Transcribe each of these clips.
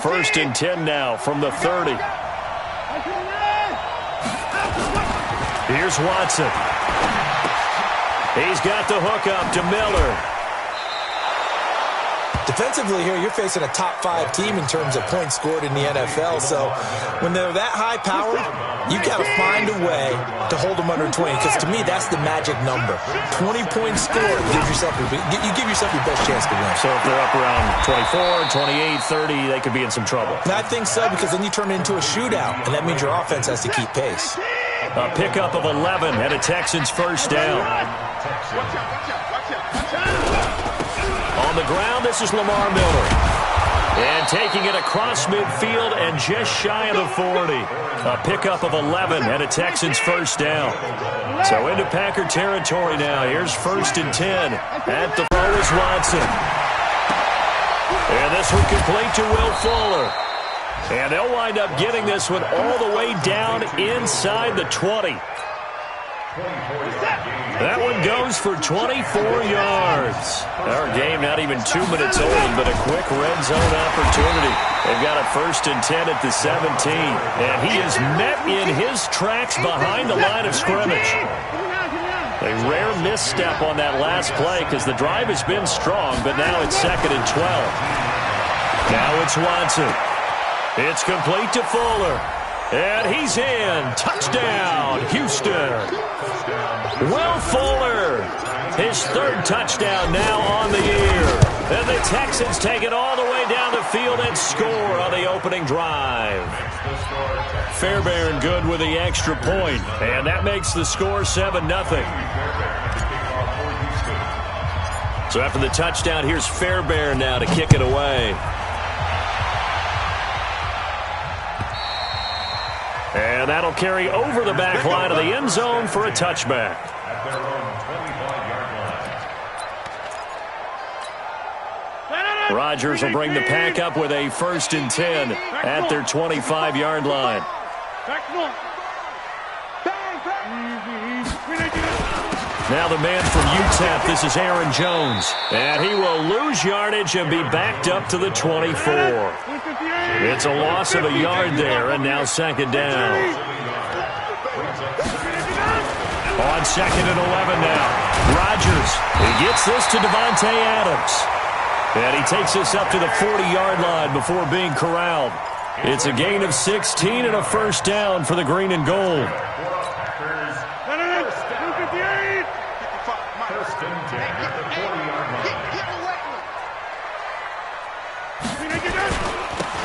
1st and 10 now from the 30. Here's Watson. He's got the hook up to Miller. Defensively here, you're facing a top-5 team in terms of points scored in the NFL. So when they're that high-powered, you've got to find a way to hold them under 20. Because to me, that's the magic number. 20 points scored gives yourself you give yourself your best chance to win. So if they're up around 24, 28, 30, they could be in some trouble. And I think so, because then you turn it into a shootout, and that means your offense has to keep pace. A pickup of 11 and a Texans 1st down. On the ground, this is Lamar Miller. And taking it across midfield and just shy of the 40. A pickup of 11 and a Texans 1st down. So into Packer territory now. Here's 1st and 10. At the throw is Watson. And this one complete to Will Fuller. And they'll wind up getting this one all the way down inside the 20. That one goes for 24 yards. Our game not even 2 minutes old, but a quick red zone opportunity. They've got a 1st and 10 at the 17. And he is met in his tracks behind the line of scrimmage. A rare misstep on that last play because the drive has been strong, but now it's 2nd and 12. Now it's Watson. It's complete to Fuller. And he's in. Touchdown, Houston. Will Fuller, his 3rd touchdown now on the year. And the Texans take it all the way down the field and score on the opening drive. Fairbairn good with the extra point. And that makes the score 7-0. So after the touchdown, here's Fairbairn now to kick it away. And that'll carry over the back line of the end zone for a touchback. Rodgers will bring the pack up with a 1st and 10 at their 25-yard line. Now the man from UTEP, this is Aaron Jones. And he will lose yardage and be backed up to the 24. It's a loss of a yard there, and now 2nd down. On 2nd and 11 now. Rodgers, he gets this to Devontae Adams. And he takes this up to the 40-yard line before being corralled. It's a gain of 16 and a 1st down for the green and gold.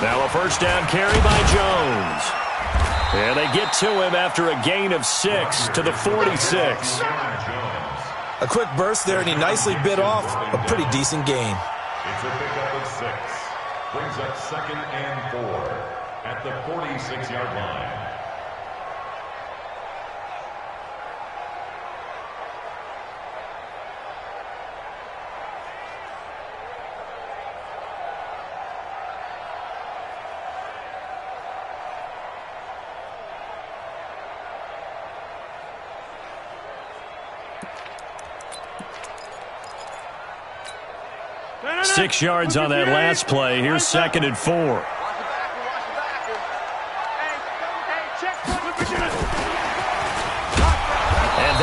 Now a 1st down carry by Jones. And they get to him after a gain of 6 to the 46. A quick burst there, and he nicely bit off a pretty decent gain. It's a pickup of 6. Brings up 2nd and 4 at the 46-yard line. Six yards on that last play. Here's 2nd and 4. And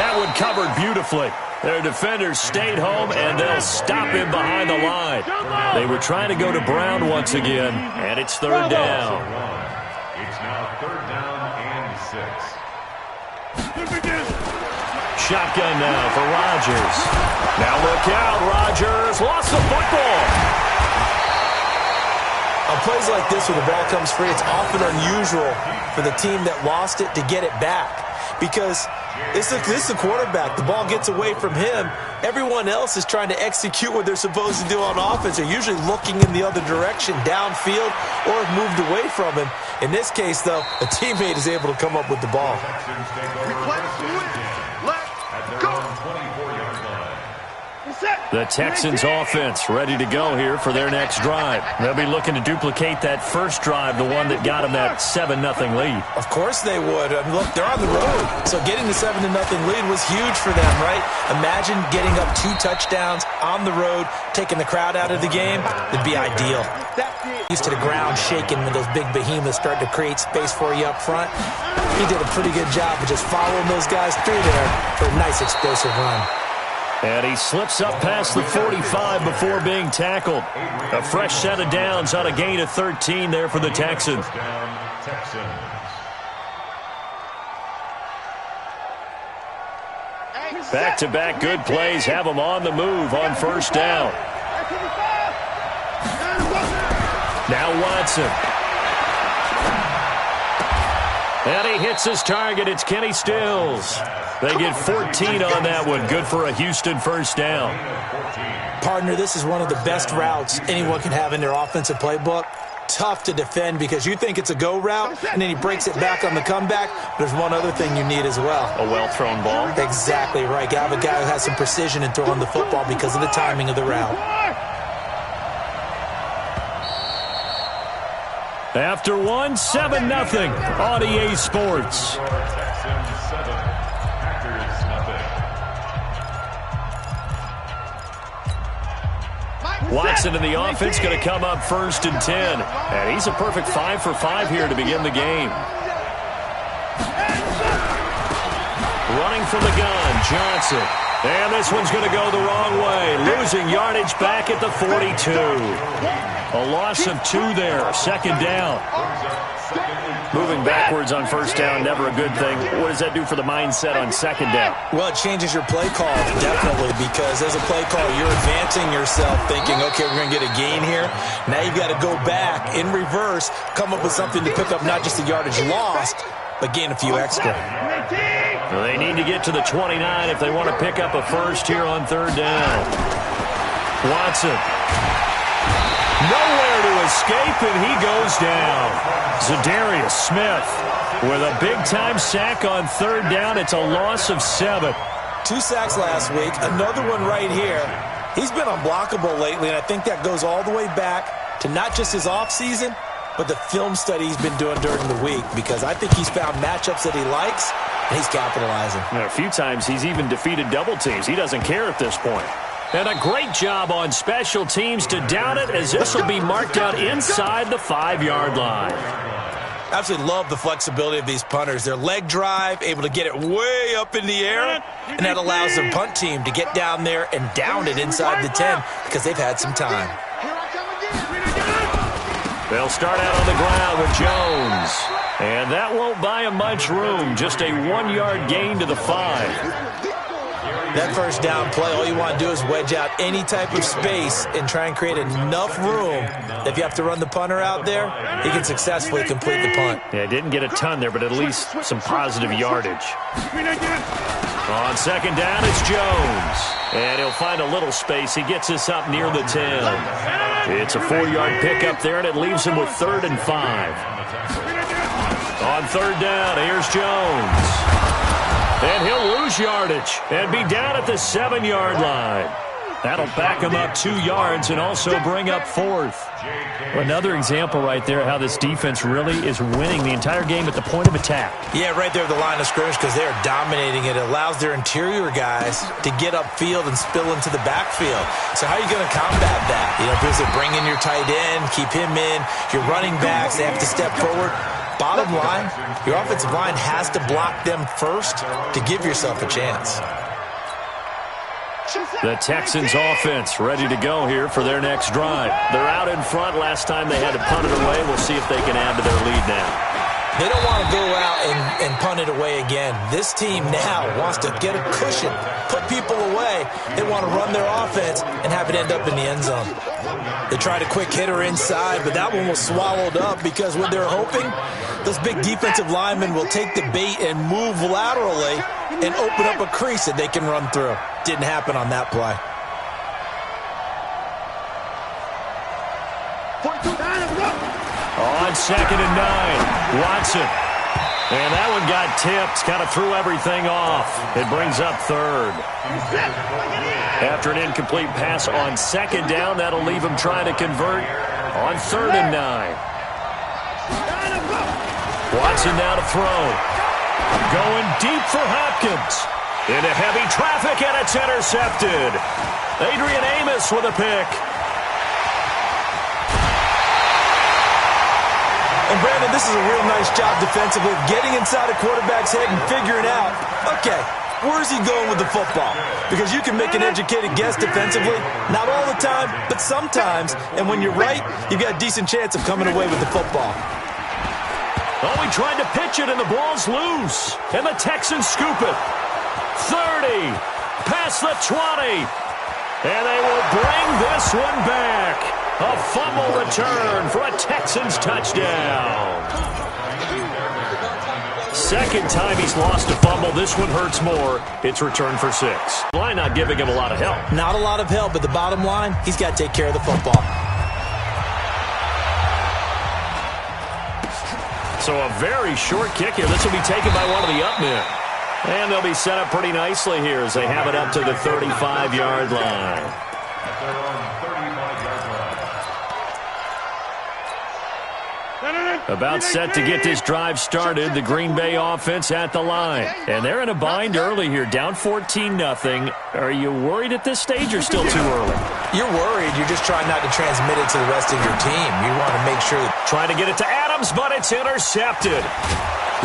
that one covered beautifully. Their defenders stayed home, and they'll stop him behind the line. They were trying to go to Brown once again, and it's 3rd down. It's now 3rd down and 6. Shotgun now for Rodgers. Now look out, Rodgers lost the football. On plays like this where the ball comes free, it's often unusual for the team that lost it to get it back. Because this is the quarterback. The ball gets away from him. Everyone else is trying to execute what they're supposed to do on offense. They're usually looking in the other direction, downfield, or have moved away from him. In this case, though, a teammate is able to come up with the ball. Let's go. 24-yard line. Set. The Texans offense ready to go here for their next drive. They'll be looking to duplicate that first drive, the one that got them that 7-0 lead. Of course they would. I mean, look, they're on the road. So getting the 7-0 lead was huge for them, right? Imagine getting up 2 touchdowns on the road, taking the crowd out of the game. It'd be ideal. Used to the ground shaking when those big behemoths start to create space for you up front. He did a pretty good job of just following those guys through there for a nice explosive run. And he slips up past the 45 before being tackled. A fresh set of downs on a gain of 13 there for the Texans. Back-to-back good plays have them on the move on first down. Now Watson. And he hits his target. It's Kenny Stills. They get 14 on that one. Good for a Houston first down. Partner, this is one of the best routes anyone can have in their offensive playbook. Tough to defend because you think it's a go route, and then he breaks it back on the comeback. There's one other thing you need as well. A well-thrown ball? Exactly right. You have a guy who has some precision in throwing the football because of the timing of the route. After 7-0 on EA Sports. Watson in the offense going to come up first and 10. And he's a perfect 5 for 5 here to begin the game. Running from the gun, Johnson. And this one's going to go the wrong way. Losing yardage back at the 42. A loss of 2 there. Second down. Moving backwards on first down, never a good thing. What does that do for the mindset on second down? Well, it changes your play call, definitely, because as a play call, you're advancing yourself thinking, okay, we're going to get a gain here. Now you've got to go back in reverse, come up with something to pick up not just the yardage lost, but gain a few extra. Well, they need to get to the 29 if they want to pick up a first here on third down. Watson. Nowhere to escape, and he goes down. Zadarius Smith with a big-time sack on third down. It's a loss of 7. 2 sacks last week, another one right here. He's been unblockable lately, and I think that goes all the way back to not just his offseason, but the film study he's been doing during the week, because I think he's found matchups that he likes, and he's capitalizing. A few times he's even defeated double teams. He doesn't care at this point. And a great job on special teams to down it, as this will be marked out inside the 5-yard line. Absolutely love the flexibility of these punters. Their leg drive, able to get it way up in the air, and that allows the punt team to get down there and down it inside the 10 because they've had some time. They'll start out on the ground with Jones. And that won't buy him much room. Just a 1-yard gain to the 5. That first down play, all you want to do is wedge out any type of space and try and create enough room that if you have to run the punter out there, he can successfully complete the punt. Yeah, didn't get a ton there, but at least some positive yardage. On second down, it's Jones. And he'll find a little space. He gets us up near the 10. It's a 4-yard pickup there, and it leaves him with 3rd and 5. On third down, here's Jones. And he'll lose yardage and be down at the 7-yard line. That'll back him up 2 yards and also bring up 4th. Another example right there how this defense really is winning the entire game at the point of attack. Yeah, right there at the line of scrimmage because they're dominating it. It allows their interior guys to get upfield and spill into the backfield. So how are you going to combat that? You know, because they bring in your tight end, keep him in. Your running backs, they have to step forward. Bottom line, your offensive line has to block them first to give yourself a chance. The Texans offense ready to go here for their next drive. They're out in front. Last time they had to punt it away. We'll see if they can add to their lead now. They don't want to go out and punt it away again. This team now wants to get a cushion, put people away. They want to run their offense and have it end up in the end zone. They tried a quick hitter inside, but that one was swallowed up because what they're hoping, those big defensive linemen will take the bait and move laterally and open up a crease that they can run through. Didn't happen on that play. On 2nd and 9, Watson. And that one got tipped, kind of threw everything off. It brings up third. After an incomplete pass on second down, that'll leave him trying to convert on 3rd and 9. Watson now to throw. Going deep for Hopkins. Into heavy traffic, and it's intercepted. Adrian Amos with a pick. And Brandon, this is a real nice job defensively, getting inside a quarterback's head and figuring out, okay, where's he going with the football? Because you can make an educated guess defensively, not all the time, but sometimes. And when you're right, you've got a decent chance of coming away with the football. Oh, he tried to pitch it, and the ball's loose. And the Texans scoop it. 30, past the 20. And they will bring this one back. A fumble return for a Texans touchdown. Second time he's lost a fumble. This one hurts more. It's returned for 6. Line not giving him a lot of help. Not a lot of help, but the bottom line, he's got to take care of the football. So a very short kick here. This will be taken by one of the up men. And they'll be set up pretty nicely here as they have it up to the 35-yard line. About set to get this drive started. The Green Bay offense at the line. And they're in a bind early here, down 14-0. Are you worried at this stage or still too early? You're worried. You're just trying not to transmit it to the rest of your team. You want to make sure that... Trying to get it to Adams, but it's intercepted.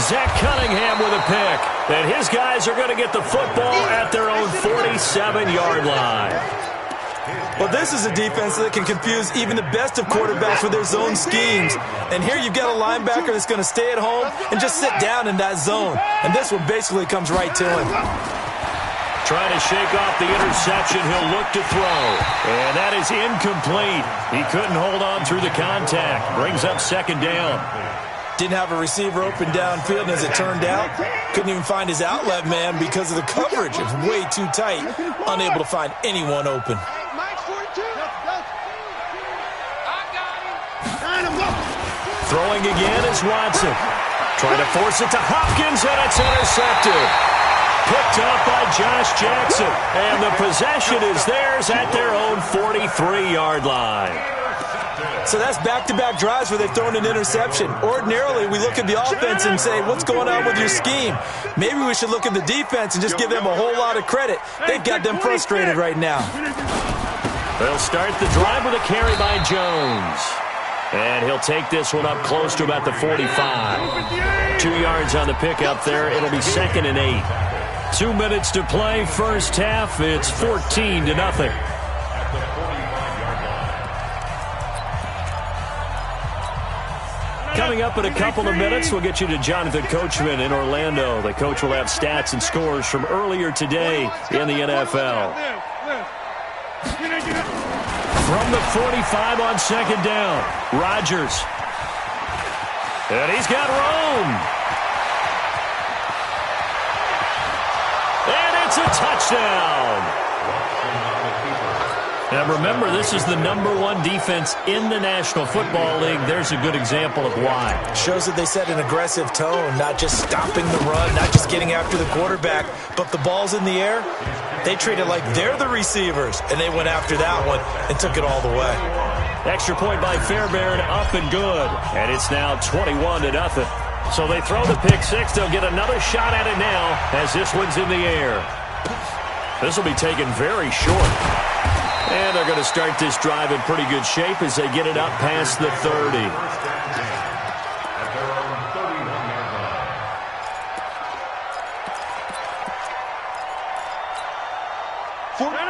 Zach Cunningham with a pick. And his guys are going to get the football at their own 47-yard line. Well, this is a defense that can confuse even the best of quarterbacks with their zone schemes. And here you've got a linebacker that's going to stay at home and just sit down in that zone. And this one basically comes right to him. Trying to shake off the interception. He'll look to throw. And that is incomplete. He couldn't hold on through the contact. Brings up second down. Didn't have a receiver open downfield, and as it turned out, couldn't even find his outlet man because of the coverage. It was way too tight, unable to find anyone open. Throwing again is Watson. Trying to force it to Hopkins, and it's intercepted. Picked up by Josh Jackson. And the possession is theirs at their own 43-yard line. So that's back-to-back drives where they've thrown an interception. Ordinarily, we look at the offense and say, what's going on with your scheme? Maybe we should look at the defense and just give them a whole lot of credit. They've got them frustrated right now. They'll start the drive with a carry by Jones. And he'll take this one up close to about the 45. 2 yards on the pickup there. It'll be 2nd and 8. 2 minutes to play, first half. It's 14-0. Coming up in a couple of minutes, we'll get you to Jonathan Coachman in Orlando. The coach will have stats and scores from earlier today in the NFL. From the 45 on second down, Rodgers. And he's got Rome. And it's a touchdown. Now remember, this is the #1 defense in the National Football League. There's a good example of why. Shows that they set an aggressive tone, not just stopping the run, not just getting after the quarterback, but the ball's in the air. They treat it like they're the receivers, and they went after that one and took it all the way. Extra point by Fairbairn, up and good. And it's now 21-0. So they throw the pick six. They'll get another shot at it now as this one's in the air. This will be taken very short. And they're going to start this drive in pretty good shape as they get it up past the 30.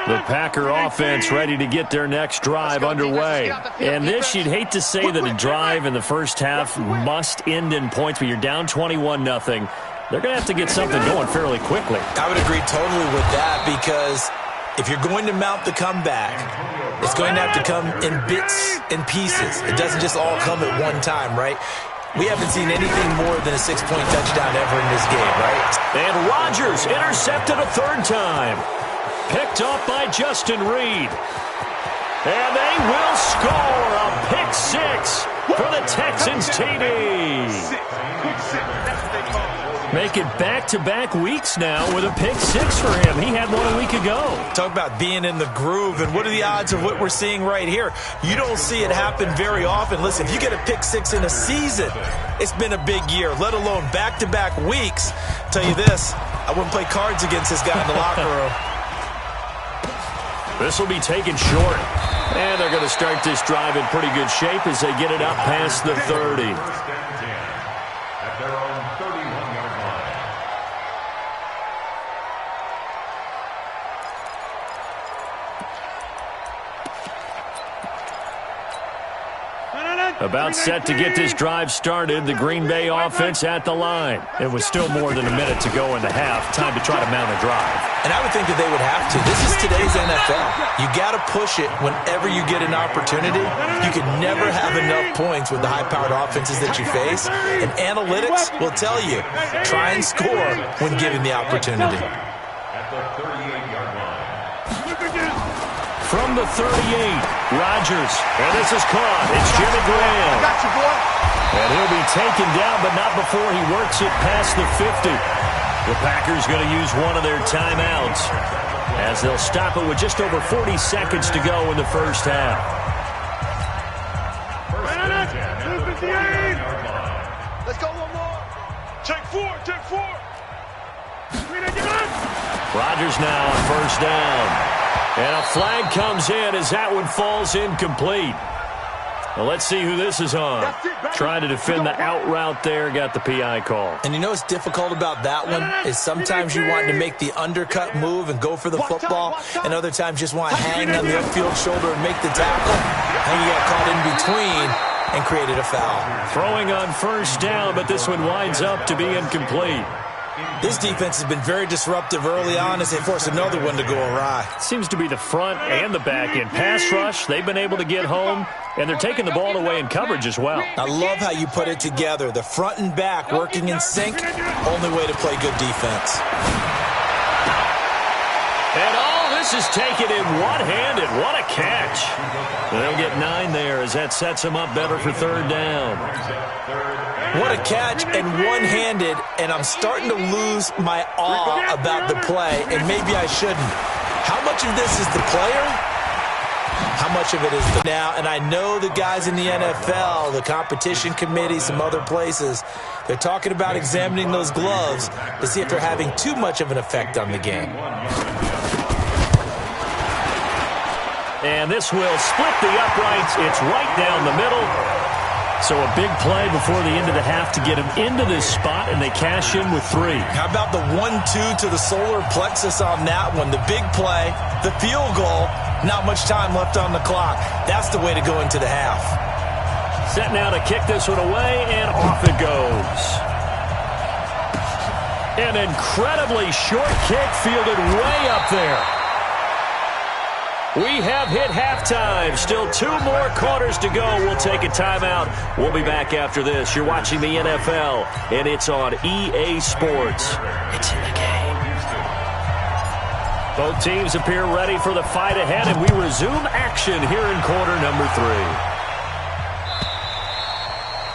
The Packer offense ready to get their next drive underway. And this, you'd hate to say that a drive in the first half must end in points, but you're down 21-0. They're going to have to get something going fairly quickly. I would agree totally with that, because if you're going to mount the comeback, it's going to have to come in bits and pieces. It doesn't just all come at one time, right? We haven't seen anything more than a 6-point touchdown ever in this game, right? And Rodgers intercepted a third time. Picked off by Justin Reed. And they will score a pick six for the Texans TD. Make it back-to-back weeks now with a pick six for him. He had one a week ago. Talk about being in the groove, and what are the odds of what we're seeing right here? You don't see it happen very often. Listen, if you get a pick six in a season, it's been a big year, let alone back-to-back weeks. I'll tell you this, I wouldn't play cards against this guy in the locker room. This will be taken short. And they're going to start this drive in pretty good shape as they get it up past the 30. At their own 31-yard line. About set to get this drive started. The Green Bay offense at the line. It was still more than a minute to go in the half. Time to try to mount a drive. And I would think that they would have to. This is today's NFL. You got to push it whenever you get an opportunity. You can never have enough points with the high-powered offenses that you face. And analytics will tell you, try and score when given the opportunity. At the 38-yard line. From the 38, Rodgers. And this is caught. It's Jimmy Graham. Got you, boy. And he'll be taken down, but not before he works it past the 50. The Packers going to use one of their timeouts as they'll stop it with just over 40 seconds to go in the first half. Let's go one more. Take four. Rodgers now on first down. And a flag comes in as that one falls incomplete. Well, let's see who this is on. Trying to defend the out route there, got the PI call. And you know what's difficult about that one is sometimes you want to make the undercut move and go for the football, and other times just want to hang on the upfield shoulder and make the tackle. And you got caught in between and created a foul. Throwing on first down, but this one winds up to be incomplete. This defense has been very disruptive early on as they force another one to go awry. Seems to be the front and the back end. Pass rush, they've been able to get home, and they're taking the ball away in coverage as well. I love how you put it together. The front and back working in sync, only way to play good defense. And all this is taken in one-handed. What a catch. They'll get 9 there as that sets them up better for third down. What a catch and one-handed, and I'm starting to lose my awe about the play, and maybe I shouldn't. How much of this is the player? How much of it is the now? And I know the guys in the NFL, the competition committee, some other places, they're talking about examining those gloves to see if they're having too much of an effect on the game. And this will split the uprights. It's right down the middle. So a big play before the end of the half to get him into this spot, and they cash in with 3. How about the 1-2 to the solar plexus on that one? The big play, the field goal, not much time left on the clock. That's the way to go into the half. Set now to kick this one away, and off it goes. An incredibly short kick fielded way up there. We have hit halftime. Still 2 more quarters to go. We'll take a timeout. We'll be back after this. You're watching the NFL, and it's on EA Sports. It's in the game. Both teams appear ready for the fight ahead, and we resume action here in quarter number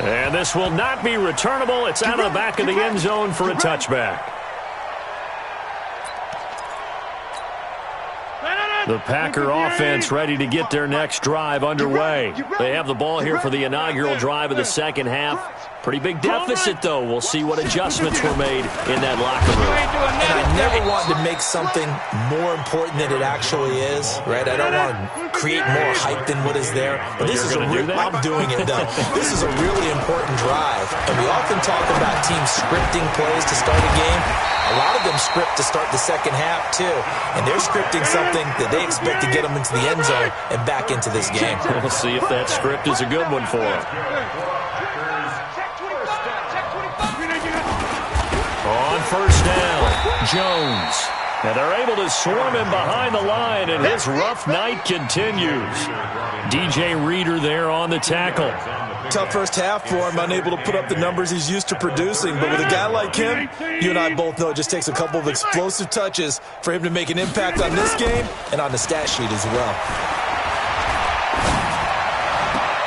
3. And this will not be returnable. It's out of the back of the end zone for a touchback. The Packer offense ready to get their next drive underway. They have the ball here for the inaugural drive of the second half. Pretty big deficit, though. We'll see what adjustments were made in that locker room. And I never wanted to make something more important than it actually is, right? I don't want to create more hype than what is there. But this is I'm doing it, though. This is a really important drive. And we often talk about teams scripting plays to start a game. A lot of them script to start the second half, too. And they're scripting something that they expect to get them into the end zone and back into this game. We'll see if that script is a good one for them. On first down, Jones. And they're able to swarm him behind the line, and his rough night continues. DJ Reader there on the tackle. Tough first half for him, unable to put up the numbers he's used to producing. But with a guy like him, you and I both know it just takes a couple of explosive touches for him to make an impact on this game and on the stat sheet as well.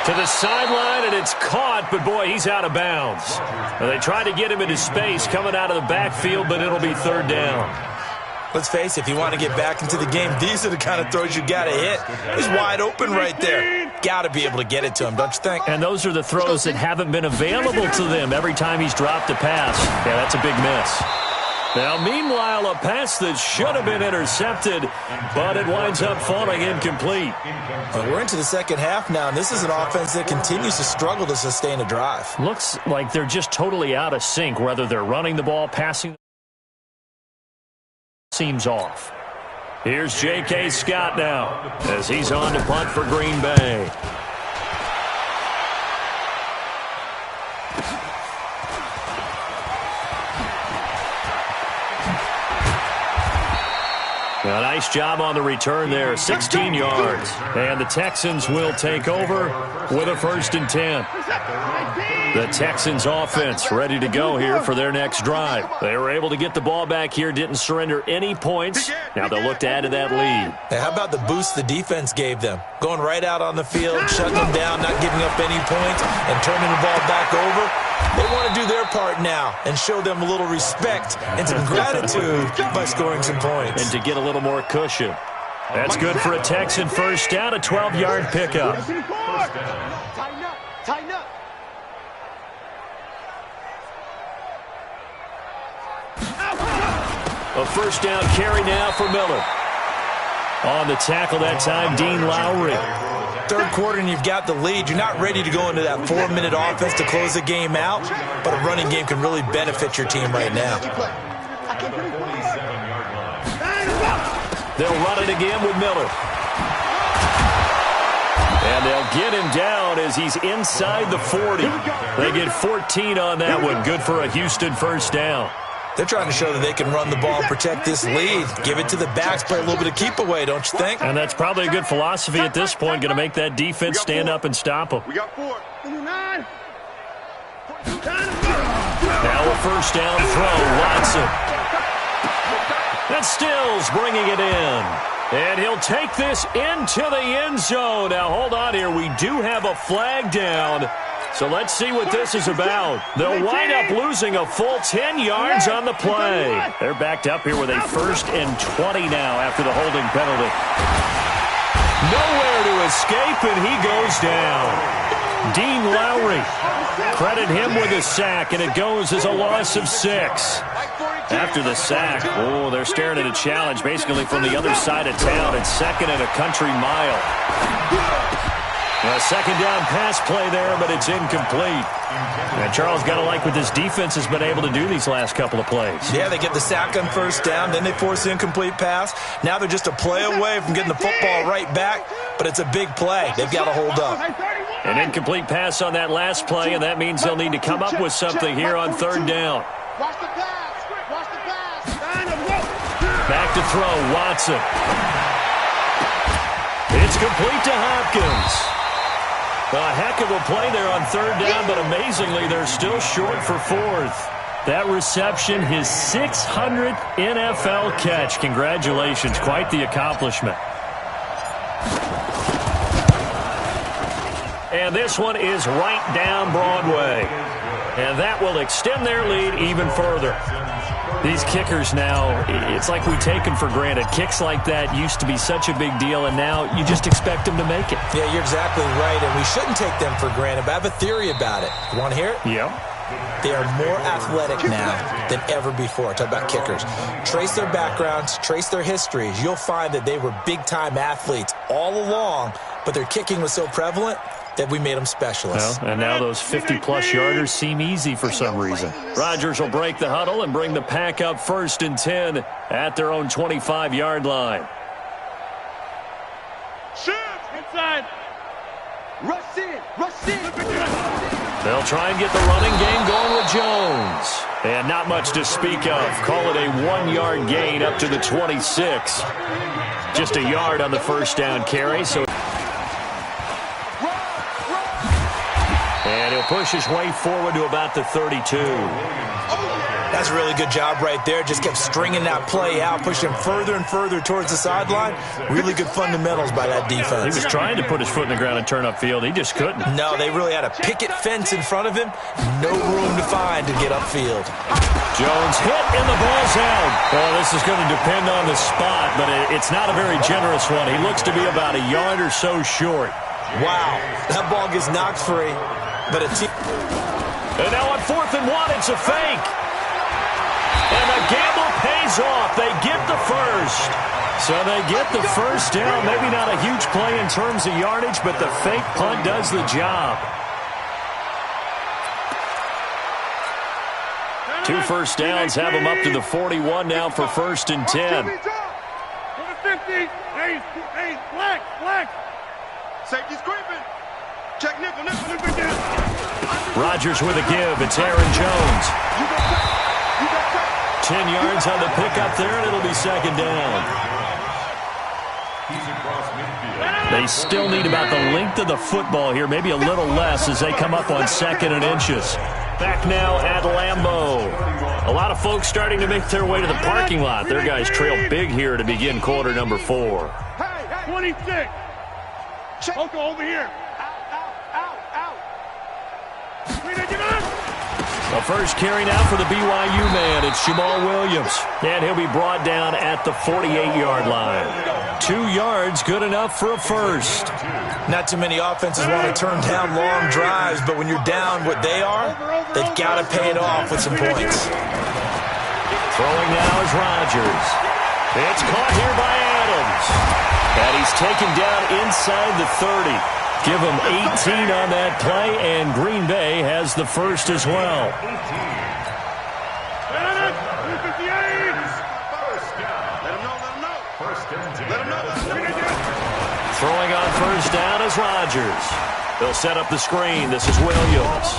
To the sideline, and it's caught, but boy, he's out of bounds. Well, they tried to get him into space coming out of the backfield, but it'll be third down. Let's face it, if you want to get back into the game, these are the kind of throws you got to hit. He's wide open right there. Got to be able to get it to him, don't you think? And those are the throws that haven't been available to them every time he's dropped a pass. Yeah, that's a big miss. Now, meanwhile, a pass that should have been intercepted, but it winds up falling incomplete. Well, we're into the second half now, and this is an offense that continues to struggle to sustain a drive. Looks like they're just totally out of sync, whether they're running the ball, passing. Seems off. Here's J.K. Scott now as he's on to punt for Green Bay. A nice job on the return there, 16 yards. And the Texans will take over with a 1st and 10. The Texans offense ready to go here for their next drive. They were able to get the ball back here, didn't surrender any points. Now they'll look to add to that lead. Hey, how about the boost the defense gave them? Going right out on the field, shutting them down, not giving up any points, and turning the ball back over. They want to do their part now and show them a little respect and some gratitude by scoring some points. And to get a little more cushion. That's good for a Texan first down, a 12-yard pickup. Tighten up, tighten up. A first down carry now for Miller. On the tackle that time, Dean Lowry. Third quarter and you've got the lead. You're not ready to go into that 4-minute offense to close the game out, but a running game can really benefit your team right now. They'll run it again with Miller. And they'll get him down as he's inside the 40. They get 14 on that one. Good for a Houston first down. They're trying to show that they can run the ball and protect this lead. Give it to the backs, play a little bit of keep away, don't you think? And that's probably a good philosophy at this point, going to make that defense stand up and stop them. We got 4. Now a first down throw, Watson. That Stills bringing it in. And he'll take this into the end zone. Now hold on here, we do have a flag down. So let's see what this is about. They'll wind up losing a full 10 yards on the play. They're backed up here with a 1st and 20 now after the holding penalty. Nowhere to escape, and he goes down. Dean Lowry, credit him with a sack, and it goes as a loss of 6. After the sack, oh, they're staring at a challenge basically from the other side of town. It's 2nd and a country mile. A second down pass play there, but it's incomplete. And Charles, got to like what this defense has been able to do these last couple of plays. Yeah, they get the sack on first down, then they force the incomplete pass. Now they're just a play away from getting the football right back, but it's a big play. They've got to hold up. An incomplete pass on that last play, and that means they'll need to come up with something here on 3rd down. Watch the pass. Watch the pass. Back to throw, Watson. It's complete to Hopkins. A heck of a play there on 3rd down, but amazingly, they're still short for 4th. That reception, his 600th NFL catch. Congratulations. Quite the accomplishment. And this one is right down Broadway. And that will extend their lead even further. These kickers now, it's like we take them for granted. Kicks like that used to be such a big deal, and now you just expect them to make it. Yeah, you're exactly right, and we shouldn't take them for granted, but I have a theory about it. You want to hear it? Yeah. They are more athletic now than ever before. Talk about kickers. Trace their backgrounds, trace their histories. You'll find that they were big-time athletes all along, but their kicking was so prevalent that we made them specialists. Well, and now those 50-plus yarders seem easy for some reason. Rodgers will break the huddle and bring the pack up 1st and 10 at their own 25-yard line. Shift inside. Rush in. Rush in. They'll try and get the running game going with Jones. And not much to speak of. Call it a 1-yard gain up to the 26. Just a yard on the first down carry. And he'll push his way forward to about the 32. That's a really good job right there. Just kept stringing that play out, pushing him further and further towards the sideline. Really good fundamentals by that defense. He was trying to put his foot in the ground and turn upfield. He just couldn't. No, they really had a picket fence in front of him. No room to find to get upfield. Jones hit and the ball's out. Well, this is going to depend on the spot, but it's not a very generous one. He looks to be about a yard or so short. Wow, that ball gets knocked free. But and now on 4th and 1, it's a fake. And the gamble pays off. They get the first. So they get the first down. Maybe not a huge play in terms of yardage, but the fake punt does the job. 2 first downs have them up to the 41 now for 1st and 10. Flag. Safety's creeping. Check nickel down. Rodgers with a give. It's Aaron Jones. 10 yards on the pickup there, and it'll be 2nd down. They still need about the length of the football here, maybe a little less as they come up on 2nd and inches. Back now at Lambeau. A lot of folks starting to make their way to the parking lot. Their guys trail big here to begin quarter number 4. 26. Oko over here. Out. The first carry now for the BYU man. It's Jamal Williams. And he'll be brought down at the 48-yard line. 2 yards, good enough for a first. Not too many offenses want to turn down long drives, but when you're down what they are, they've got to pay it off with some points. Throwing now is Rodgers. It's caught here by Adams. And he's taken down inside the 30. Give him 18 on that play, and Green Bay has the first as well. Throwing on first down is Rodgers. They'll set up the screen. This is Williams.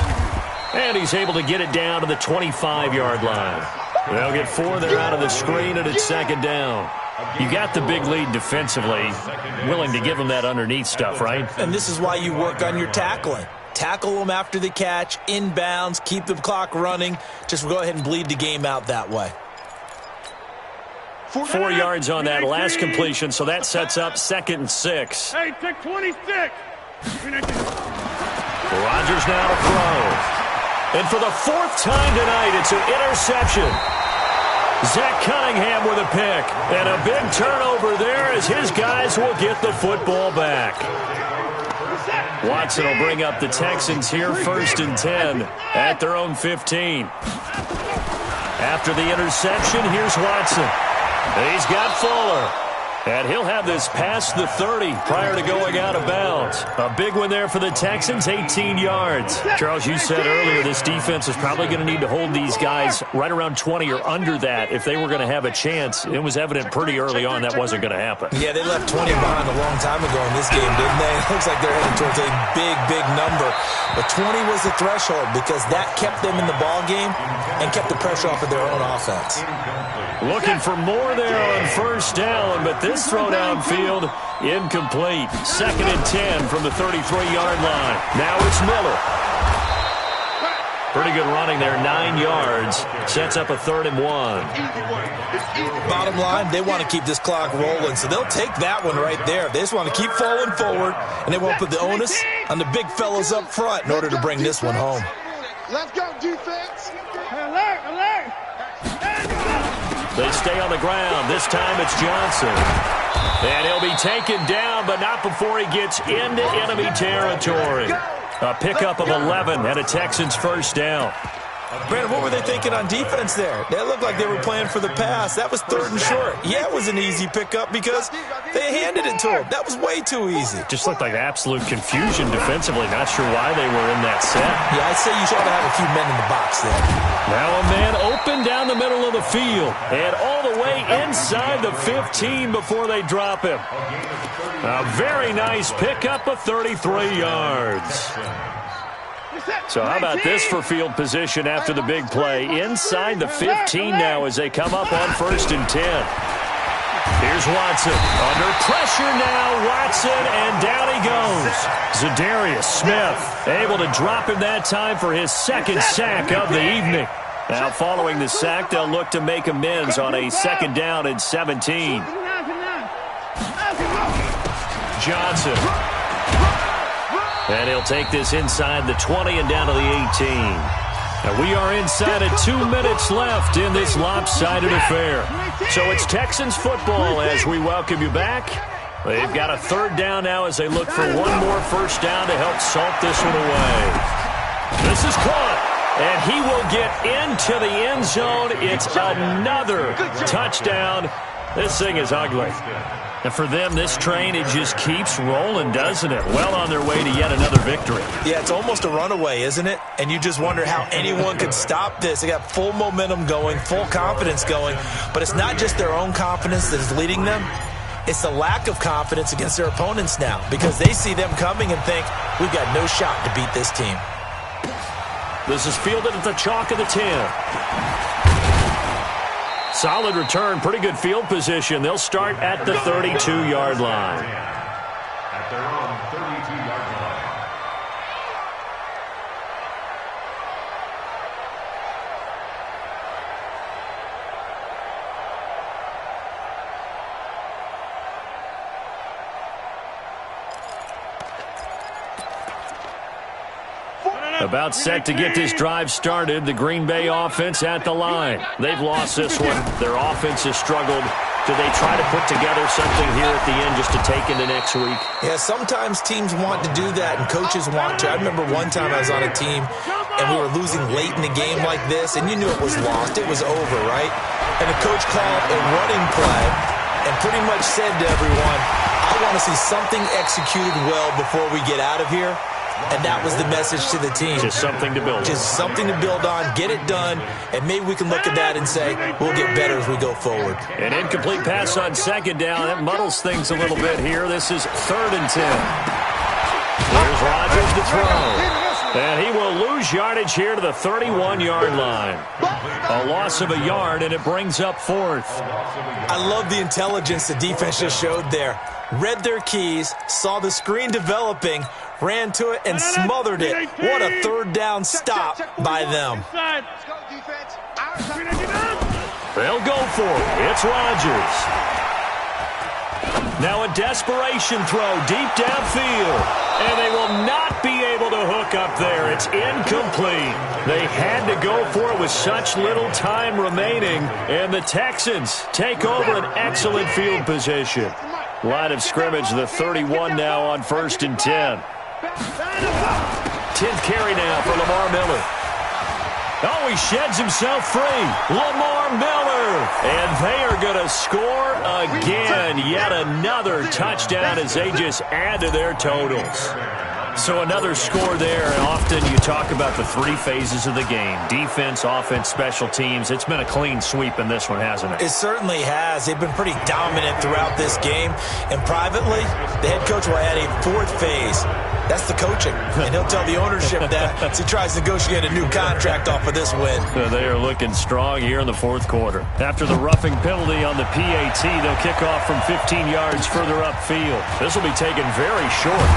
And he's able to get it down to the 25-yard line. They'll get 4 there out of the screen, and it's 2nd down. You got the big lead defensively, willing to give them that underneath stuff, right? And this is why you work on your tackling. Tackle them after the catch, inbounds, keep the clock running. Just go ahead and bleed the game out that way. 4 yards on that last completion, so that sets up 2nd and 6. Hey, take 26. Rodgers now to throw. And for the 4th time tonight, it's an interception. Zach Cunningham with a pick. And a big turnover there as his guys will get the football back. Watson will bring up the Texans here, 1st and 10 at their own 15. After the interception, here's Watson. He's got Fuller. And he'll have this past the 30 prior to going out of bounds. A big one there for the Texans, 18 yards. Charles, you said earlier this defense is probably going to need to hold these guys right around 20 or under that if they were going to have a chance. It was evident pretty early on that wasn't going to happen. Yeah, they left 20 behind a long time ago in this game, didn't they? It looks like they're heading towards a big number. But 20 was the threshold because that kept them in the ball game and kept the pressure off of their own offense. Looking for more there on first down, but this throw downfield incomplete. 2nd and 10 from the 33-yard line. Now it's Miller. Pretty good running there, 9 yards. Sets up a 3rd and 1. Bottom line, they want to keep this clock rolling, so they'll take that one right there. They just want to keep falling forward, and they won't put the onus on the big fellas up front in order to bring this one home. Let's go, defense. Alert. They stay on the ground. This time it's Johnson. And he'll be taken down, but not before he gets into enemy territory. A pickup of 11 and a Texans first down. Brandon, what were they thinking on defense there? They looked like they were playing for the pass. That was 3rd and short. Yeah, it was an easy pickup because they handed it to him. That was way too easy. Just looked like absolute confusion defensively. Not sure why they were in that set. Yeah, I'd say you should have a few men in the box there. Now a man open down the middle of the field and all the way inside the 15 before they drop him. A very nice pickup of 33 yards. So how about this for field position after the big play? Inside the 15 now as they come up on 1st and 10. Here's Watson. Under pressure now, Watson, and down he goes. Zadarius Smith able to drop him that time for his 2nd sack of the evening. Now following the sack, they'll look to make amends on a 2nd down and 17. Johnson. And he'll take this inside the 20 and down to the 18. And we are inside of 2 minutes left in this lopsided affair. So it's Texans football as we welcome you back. They've got a 3rd down now as they look for one more 1st down to help salt this one away. This is caught, and he will get into the end zone. It's another touchdown. This thing is ugly. And for them, this train, it just keeps rolling, doesn't it? Well on their way to yet another victory. Yeah, it's almost a runaway, isn't it? And you just wonder how anyone could stop this. They got full momentum going, full confidence going. But it's not just their own confidence that is leading them. It's the lack of confidence against their opponents now because they see them coming and think, we've got no shot to beat this team. This is fielded at the chalk of the 10. Solid return, pretty good field position. They'll start at the 32-yard line. At their own 32-yard line. About set to get this drive started. The Green Bay offense at the line. They've lost this one. Their offense has struggled. Do they try to put together something here at the end just to take into next week? Yeah, sometimes teams want to do that and coaches want to. I remember one time I was on a team and we were losing late in the game like this and you knew it was lost. It was over, right? And the coach called a running play and pretty much said to everyone, I want to see something executed well before we get out of here. And that was the message to the team. Just something to build on. Just something to build on, get it done, and maybe we can look at that and say, we'll get better as we go forward. An incomplete pass on 2nd down. That muddles things a little bit here. This is 3rd and 10. Here's Rodgers to throw. And he will lose yardage here to the 31-yard line. A loss of a yard, and it brings up 4th. I love the intelligence the defense just showed there. Read their keys, saw the screen developing, ran to it, and smothered it. What a 3rd down stop by them. They'll go for it. It's Rodgers. Now a desperation throw deep downfield. And they will not be able to hook up there. It's incomplete. They had to go for it with such little time remaining. And the Texans take over an excellent field position. Line of scrimmage, the 31 now on 1st and 10. 10th carry now for Lamar Miller. Oh, he sheds himself free. Lamar Miller. And they are going to score again. Yet another touchdown as they just add to their totals. So another score there, and often you talk about the 3 phases of the game. Defense, offense, special teams. It's been a clean sweep in this one, hasn't it? It certainly has. They've been pretty dominant throughout this game. And privately, the head coach will add a 4th phase. That's the coaching. And he'll tell the ownership that as he tries to negotiate a new contract off of this win. They are looking strong here in the 4th quarter. After the roughing penalty on the PAT, they'll kick off from 15 yards further upfield. This will be taken very short.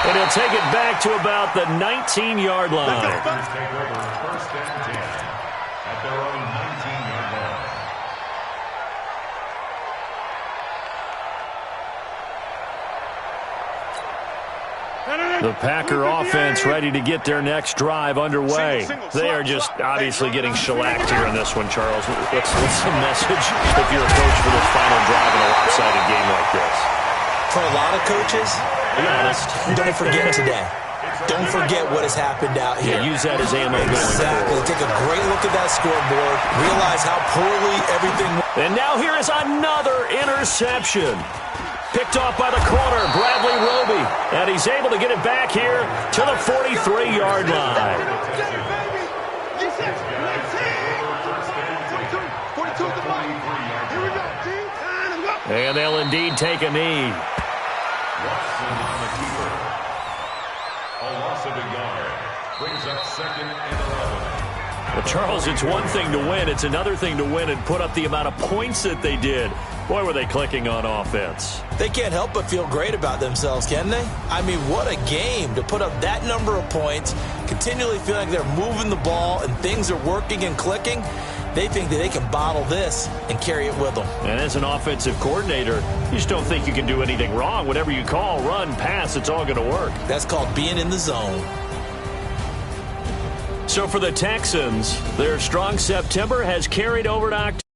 And he'll take it back to about the 19-yard line. Take over 1st and 10 at their own 19-yard line. The Packer offense ready to get their next drive underway. They are just obviously getting shellacked here in this one, Charles. What's the message if you're a coach for this final drive in a lopsided game like this? For a lot of coaches, be honest, don't forget today. Don't forget what has happened out here. Yeah, use that as ammo going Exactly. Take a great look at that scoreboard. Realize how poorly everything went. And now here is another interception. Picked off by the corner, Bradley Roby. And he's able to get it back here to the 43-yard line. And they'll indeed take a knee. Watson on the keeper. A loss of a yard. Brings up 2nd and 11. Well, Charles, it's one thing to win. It's another thing to win and put up the amount of points that they did. Boy, were they clicking on offense. They can't help but feel great about themselves, can they? I mean, what a game to put up that number of points, continually feeling like they're moving the ball and things are working and clicking. They think that they can bottle this and carry it with them. And as an offensive coordinator, you just don't think you can do anything wrong. Whatever you call, run, pass, it's all going to work. That's called being in the zone. So for the Texans, their strong September has carried over to October.